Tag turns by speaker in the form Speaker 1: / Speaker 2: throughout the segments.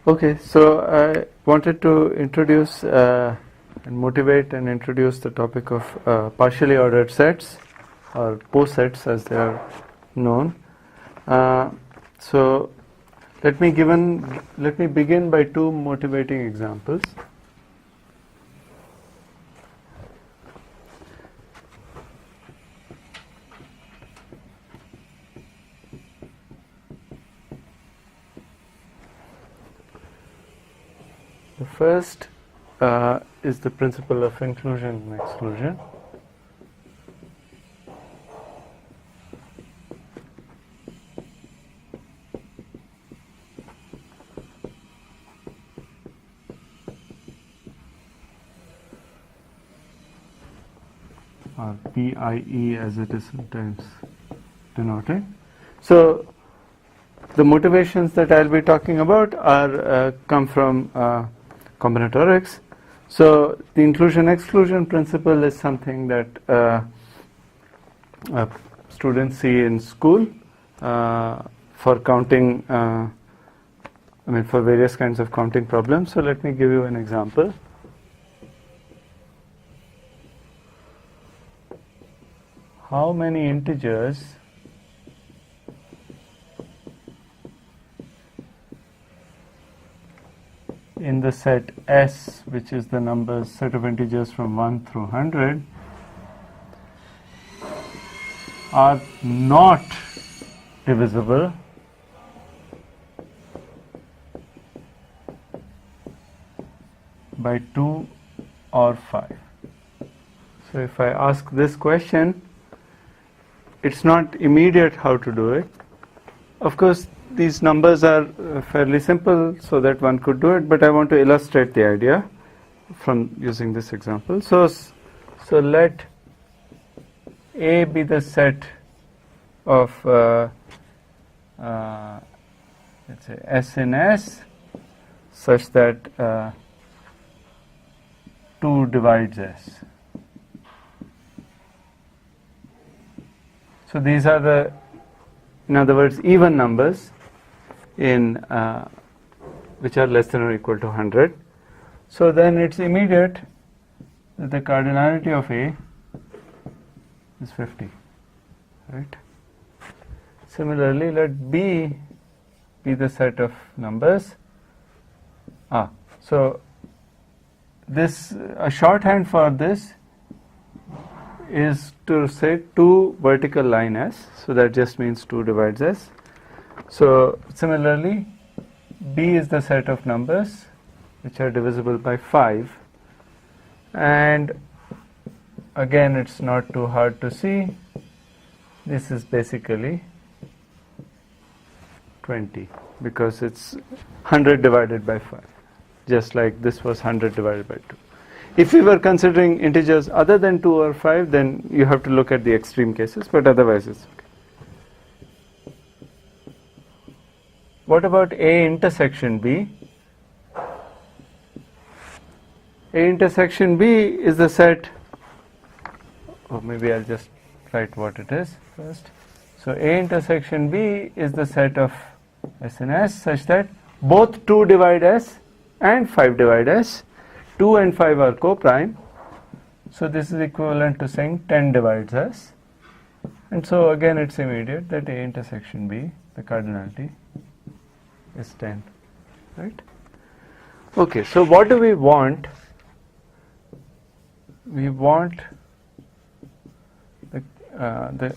Speaker 1: Okay, so I wanted to introduce and motivate and introduce the topic of partially ordered sets, or POSETs as they are known. So let me begin by two motivating examples. The first is the principle of inclusion and exclusion. Or PIE as it is sometimes denoted. So the motivations that I'll be talking about are come from combinatorics. So the inclusion-exclusion principle is something that students see in school for counting, for various kinds of counting problems. So let me give you an example. How many integers in the set S, which is the numbers set of integers from 1 through 100, are not divisible by 2 or 5. So if I ask this question, it's not immediate how to do it. Of course, these numbers are fairly simple so that one could do it, but I want to illustrate the idea from using this example. So let A be the set of let's say S in S such that 2 divides S. So these are the, in other words, even numbers in which are less than or equal to 100. So then it's immediate that the cardinality of A is 50, right? Similarly, let B be the set of numbers. So this, a shorthand for this is to say 2 vertical line S, so that just means 2 divides S. So similarly, B is the set of numbers which are divisible by 5, and again it's not too hard to see, this is basically 20 because it's 100 divided by 5, just like this was 100 divided by 2. If we were considering integers other than 2 or 5, then you have to look at the extreme cases, but otherwise it's okay. What about A intersection B? A intersection B is the set, or maybe I'll just write what it is first. So A intersection B is the set of S and S such that both 2 divide S and 5 divide S. 2 and 5 are co-prime, so this is equivalent to saying 10 divides S, and so again it's immediate that A intersection B, the cardinality, is 10, right? Okay, so what do we want? We want the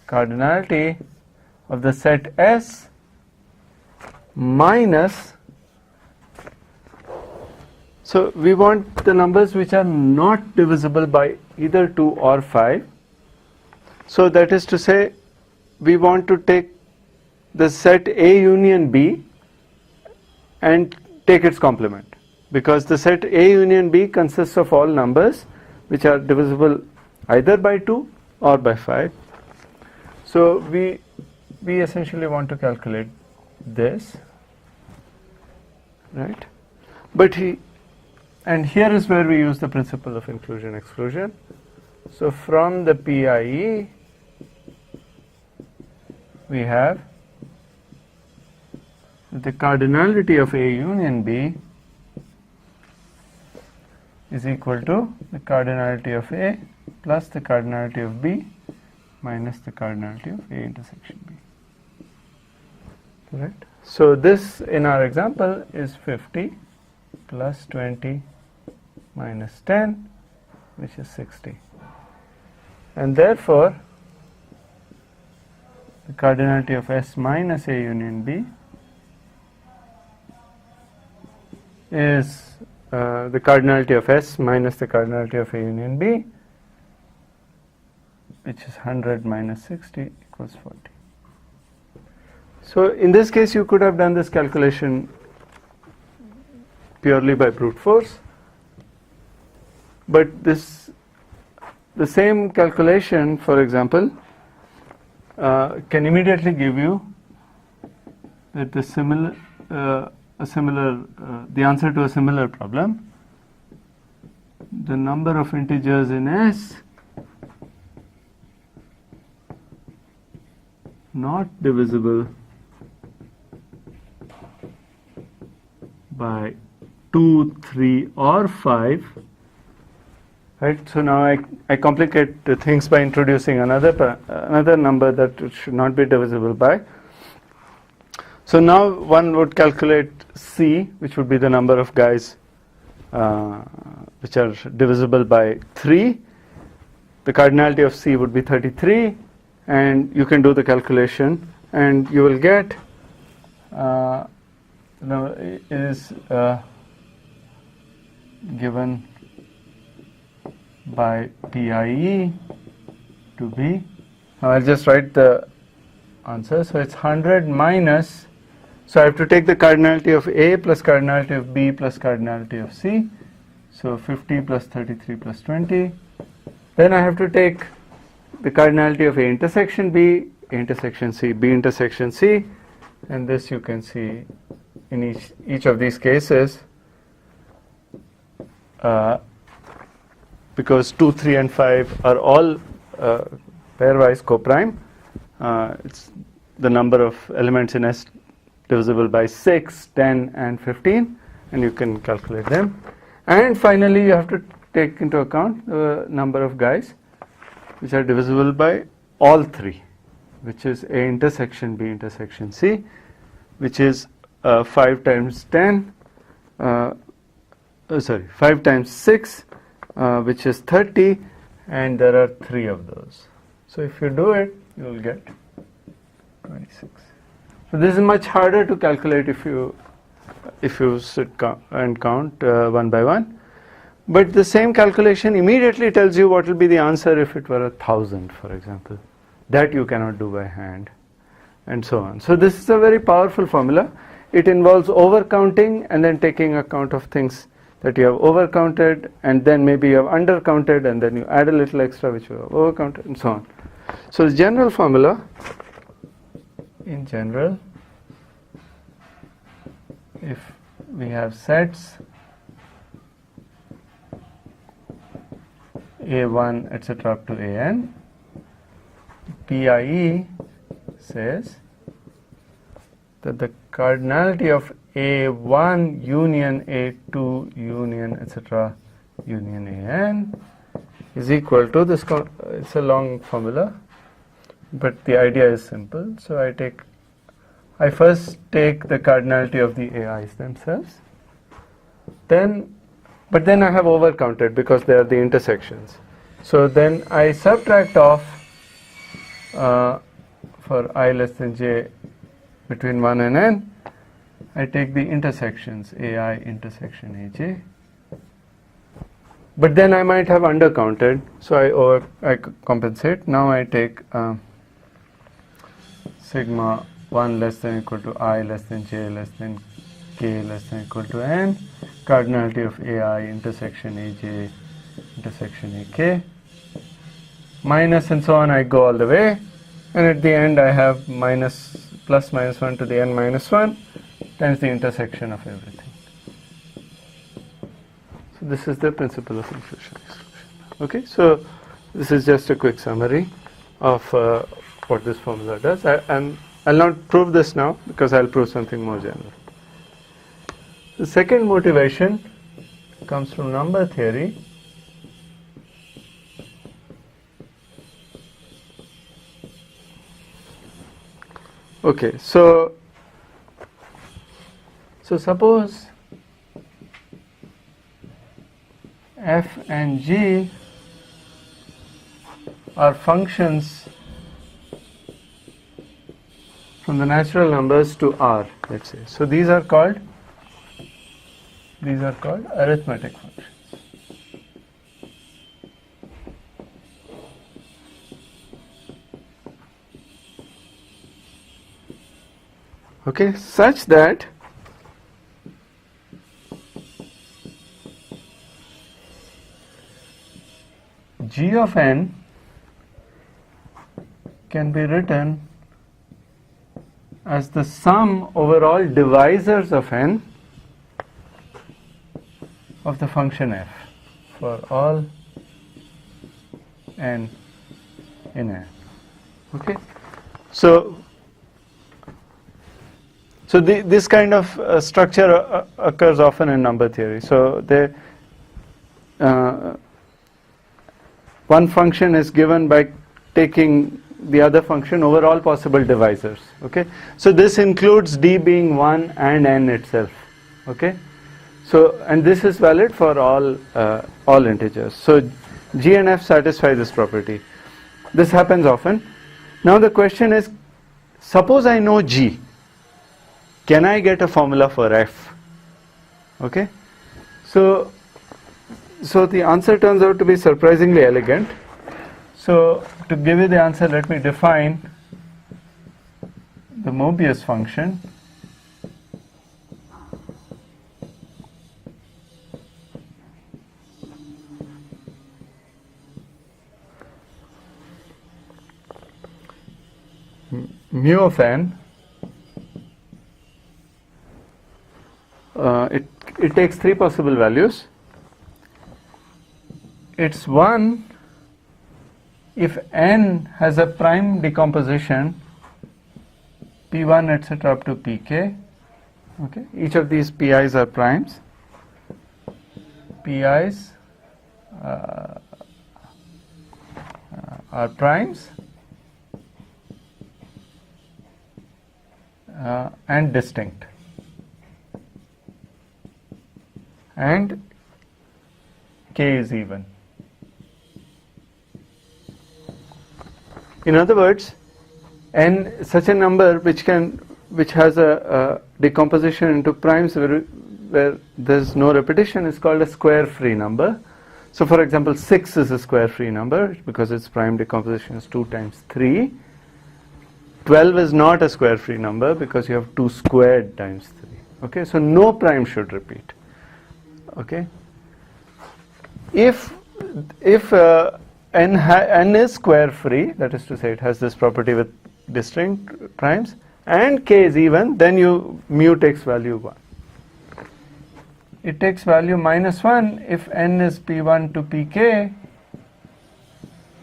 Speaker 1: cardinality of the set S minus, so we want the numbers which are not divisible by either 2 or 5. So that is to say, we want to take the set A union B and take its complement, because the set A union B consists of all numbers which are divisible either by 2 or by 5. So we essentially want to calculate this, right? And here is where we use the principle of inclusion-exclusion. So from the PIE, we have the cardinality of A union B is equal to the cardinality of A plus the cardinality of B minus the cardinality of A intersection B. Correct? So this in our example is 50 plus 20 minus 10, which is 60. And therefore, the cardinality of S minus A union B is the cardinality of S minus the cardinality of A union B, which is 100 minus 60 equals 40. So in this case you could have done this calculation purely by brute force, but the same calculation, for example, can immediately give you that the answer to a similar problem. The number of integers in S not divisible by 2, 3 or 5. Right, so now I complicate the things by introducing another number that it should not be divisible by. So now one would calculate C, which would be the number of guys which are divisible by 3. The cardinality of C would be 33, and you can do the calculation, and you will get is given by PIE to be, I'll just write the answer. So it's 100 minus, so I have to take the cardinality of A plus cardinality of B plus cardinality of C, so 50 plus 33 plus 20. Then I have to take the cardinality of A intersection B, A intersection C, B intersection C, and this you can see in each of these cases, because 2, 3 and 5 are all pairwise coprime. It's the number of elements in S divisible by 6, 10 and 15, and you can calculate them. And finally you have to take into account the number of guys which are divisible by all 3, which is A intersection B intersection C, which is 5 times 10, 5 times 6, which is 30, and there are 3 of those. So if you do it, you will get 26. So this is much harder to calculate if you sit and count one by one. But the same calculation immediately tells you what will be the answer if it were 1,000, for example. That you cannot do by hand, and so on. So this is a very powerful formula. It involves overcounting and then taking account of things that you have overcounted, and then maybe you have undercounted, and then you add a little extra which you have overcounted, and so on. So the general formula, in general, if we have sets A1 etc. up to AN, PIE says that the cardinality of A1 union A2 union etc. union AN is equal to this. It's a long formula, but the idea is simple. So I first take the cardinality of the AIs themselves, but then I have overcounted because they are the intersections. So then I subtract off for I less than j between 1 and n, I take the intersections AI intersection AJ, but then I might have undercounted, so I compensate. Now I take sigma 1 less than or equal to I less than j less than k less than or equal to n, cardinality of AI intersection AJ intersection AK, minus, and so on. I go all the way, and at the end I have plus minus 1 to the n minus 1 times the intersection of everything. So this is the principle of inclusion-exclusion. Okay, so this is just a quick summary of what this formula does. I'm I'll not prove this now because I'll prove something more general. The second motivation comes from number theory. Okay, so suppose f and g are functions from the natural numbers to r, let's say. So these are called arithmetic functions. Okay, such that g of n can be written as the sum over all divisors of n of the function f for all n in n. Okay, so this kind of structure occurs often in number theory. So one function is given by taking the other function over all possible divisors. Okay, so this includes d being 1 and n itself. Okay, so and this is valid for all integers. So g and f satisfy this property. This happens often. Now the question is, suppose I know g, can I get a formula for f? Okay, so the answer turns out to be surprisingly elegant. So to give you the answer, let me define the Mobius function. Mu of n, it takes three possible values. It's 1 if n has a prime decomposition p1 etc. up to pk. Okay, each of these pi's are primes. Pi's are primes and distinct, and k is even. In other words, n, such a number which has a decomposition into primes where there's no repetition, is called a square free number. So for example, 6 is a square free number because its prime decomposition is 2 times 3. 12 is not a square free number because you have 2 squared times 3. Okay, so no prime should repeat. Okay, if n is square free, that is to say it has this property with distinct primes, and k is even, then mu takes value 1. It takes value -1 if n is p1 to pk.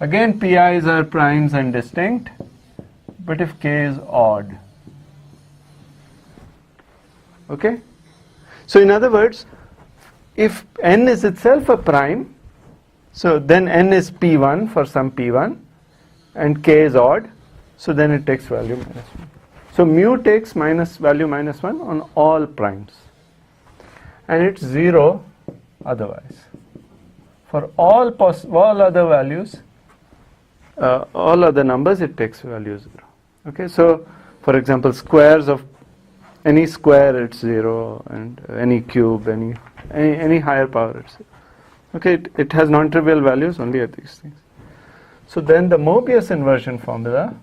Speaker 1: Again, pi's are primes and distinct, but if k is odd. Okay, so in other words, if n is itself a prime, so then n is p1 for some p1 and k is odd, so then it takes value -1. So mu takes value -1 on all primes, and it's 0 otherwise. For all other values, all other numbers, it takes value 0. Okay, so for example, squares of any square, it's 0, and any cube, any higher power, it's 0. Okay, it has non-trivial values only at these things. So then the Mobius inversion formula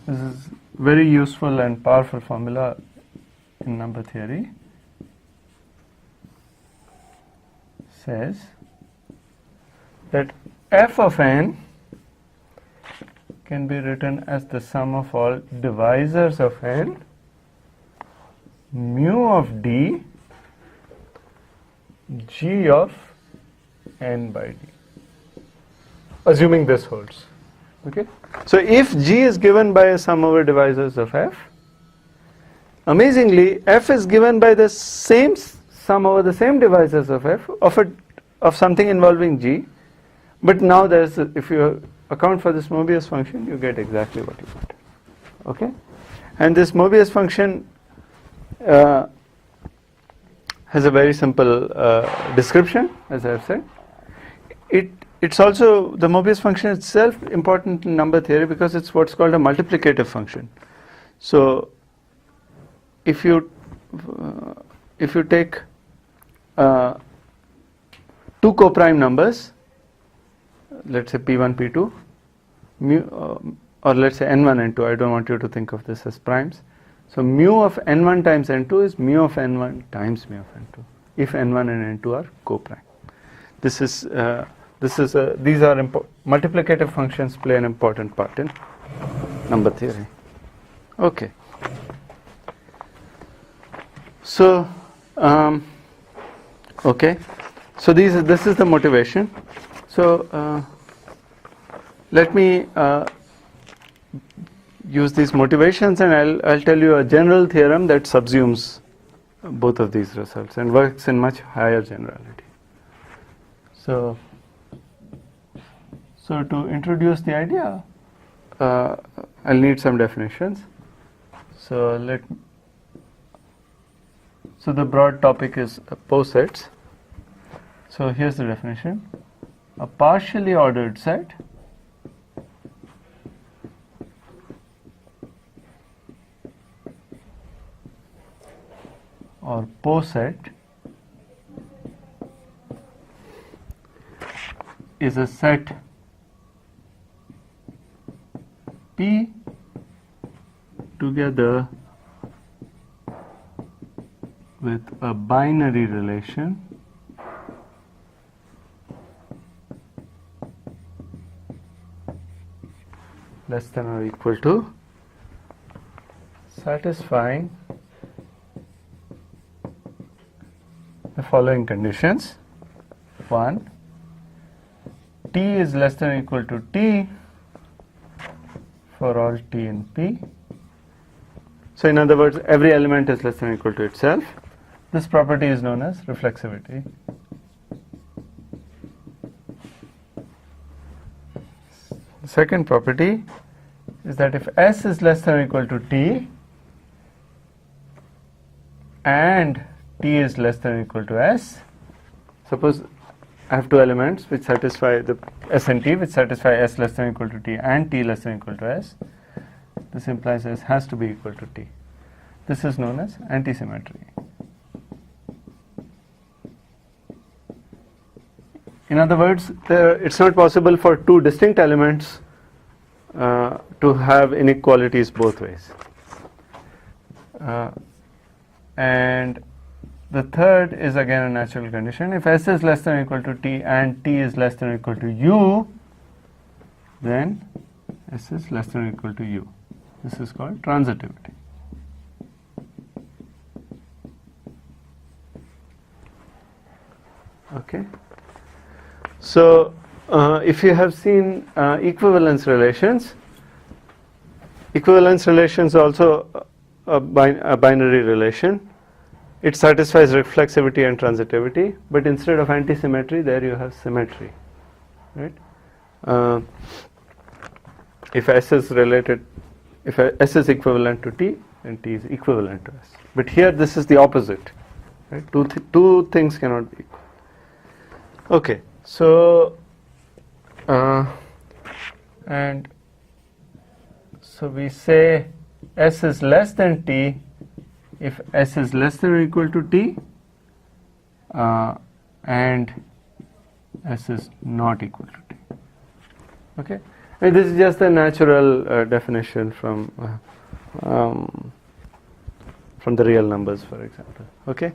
Speaker 1: this is very useful and powerful formula in number theory. Says that f of n can be written as the sum of all divisors of n, mu of d, g of n by d. assuming this holds. Okay. So if G is given by a sum over divisors of F, amazingly F is given by the same sum over the same divisors of F of something involving G, but now if you account for this Mobius function, you get exactly what you want. Okay, and this Mobius function has a very simple description, as I have said. It's also, the Mobius function itself, important in number theory because it's what's called a multiplicative function. So if you take two coprime numbers, let's say P1, P2, or let's say N1, N2, I don't want you to think of this as primes. So mu of N1 times N2 is mu of N1 times mu of N2, if N1 and N2 are coprime. These are multiplicative functions play an important part in number theory. Okay. So, okay. So this is the motivation. So let me use these motivations, and I'll tell you a general theorem that subsumes both of these results and works in much higher generality. So to introduce the idea, I'll need some definitions. So the broad topic is posets. So here's the definition: a partially ordered set or poset is a set P together with a binary relation less than or equal to satisfying the following conditions. 1, T is less than or equal to T for all T in P. So in other words, every element is less than or equal to itself. This property is known as reflexivity. The second property is that if S is less than or equal to T and T is less than or equal to S, suppose I have two elements which satisfy the S and T, which satisfy S less than or equal to T and T less than or equal to S, this implies S has to be equal to T. This is known as antisymmetry. In other words, it's not possible for two distinct elements to have inequalities both ways. And the third is again a natural condition. If S is less than or equal to T and T is less than or equal to U, then S is less than or equal to U. This is called transitivity. Okay. So if you have seen equivalence relations also a binary relation. It satisfies reflexivity and transitivity, but instead of antisymmetry, there you have symmetry, right? If S is equivalent to T, then T is equivalent to S. But here, this is the opposite, right? Two things cannot be equal. Okay, so and so we say S is less than T if S is less than or equal to T and S is not equal to T. Okay, and this is just a natural definition from the real numbers, for example. Okay,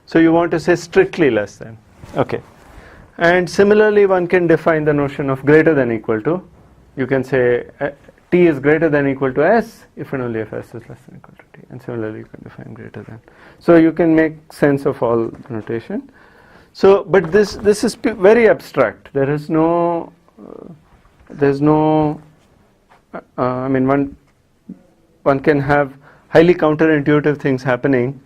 Speaker 1: so you want to say strictly less than. Okay, and similarly one can define the notion of greater than equal to. You can say T is greater than equal to S if and only if S is less than equal to T, and similarly you can define greater than. So you can make sense of all notation. So, but this is very abstract. There is no there's no, I mean, one can have highly counterintuitive things happening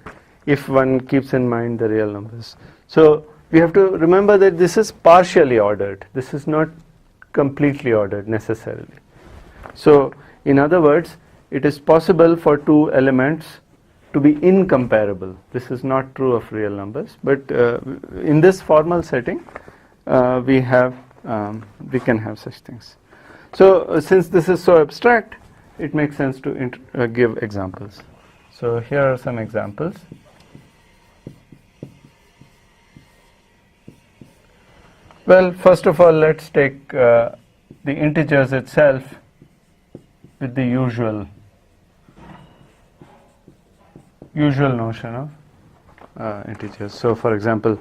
Speaker 1: if one keeps in mind the real numbers. So we have to remember that this is partially ordered. This is not completely ordered necessarily. So in other words, it is possible for two elements to be incomparable. This is not true of real numbers, but in this formal setting, we can have such things. So since this is so abstract, it makes sense to give examples. So here are some examples. Well, first of all, let's take the integers itself with the usual notion of integers. So for example,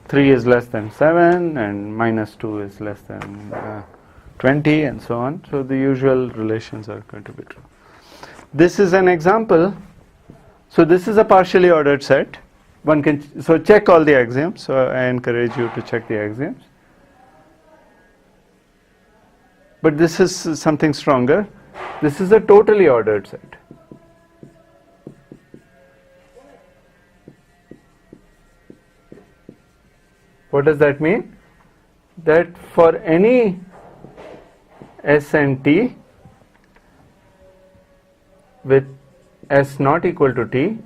Speaker 1: 3 is less than 7 and minus 2 is less than 20 and so on. So the usual relations are going to be true. This is an example. So this is a partially ordered set. One can check all the axioms. So I encourage you to check the axioms. But this is something stronger. This is a totally ordered set. What does that mean? That for any S and T with S not equal to T,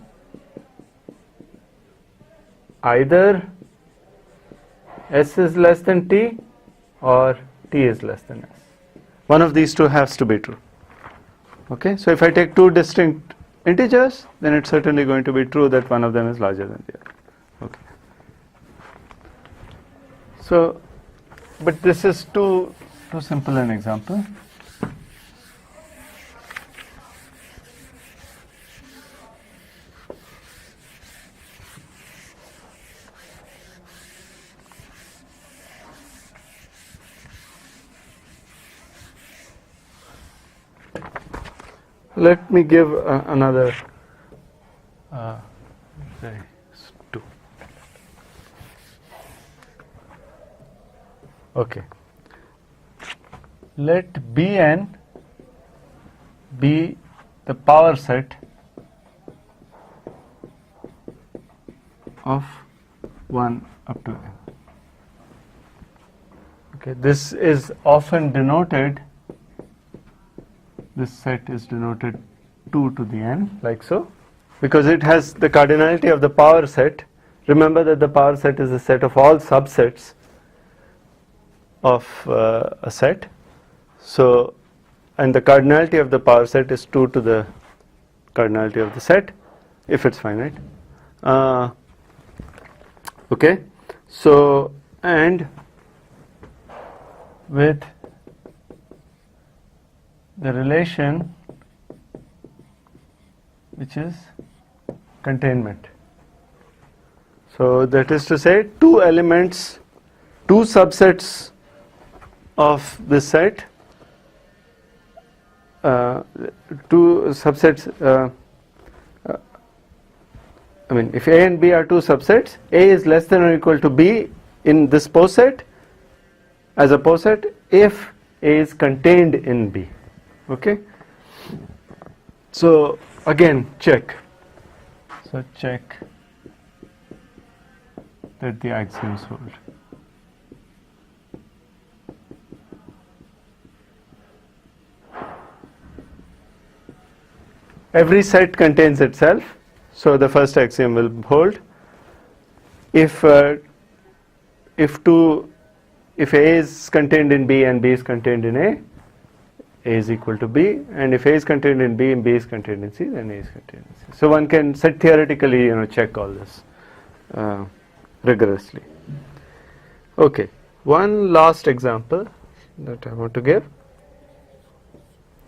Speaker 1: either S is less than T or T is less than S. One of these two has to be true. Okay, so if I take two distinct integers, then it's certainly going to be true that one of them is larger than the other. Okay. So, but this is too simple an example. Let me give another say 2. Okay. Let Bn be the power set of 1 up to n. Okay, this is often denoted, this set is denoted 2 to the n, like so, because it has the cardinality of the power set. Remember that the power set is a set of all subsets of a set. So, and the cardinality of the power set is 2 to the cardinality of the set, if it's finite. Okay, so, and with the relation which is containment. So that is to say, two elements, two subsets of this set, two subsets, I mean, if A and B are two subsets, A is less than or equal to B in this poset as a poset if A is contained in B. Okay, so again check. So check that the axioms hold. Every set contains itself, so the first axiom will hold. If A is contained in B and B is contained in A is equal to B, and if A is contained in B and B is contained in C, then A is contained in C. So one can theoretically, check all this rigorously. Okay, one last example that I want to give,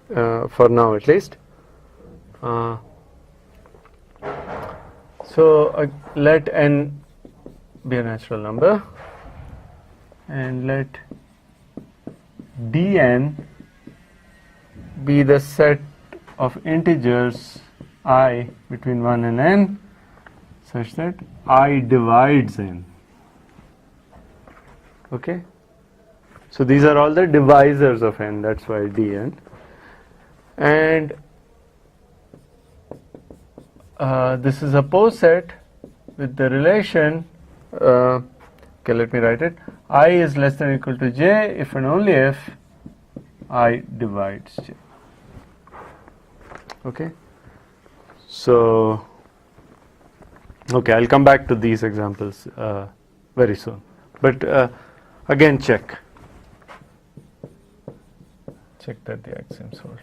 Speaker 1: for now at least. So let n be a natural number, and let Dn be the set of integers I between 1 and n such that I divides n. Okay, So these are all the divisors of n, that's why dn. And this is a poset with the relation, okay, let me write it. I is less than or equal to j if and only if I divides j. Okay. So, okay, I'll come back to these examples very soon. But again, check that the axioms hold.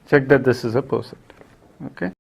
Speaker 1: Check that this is a poset. Okay.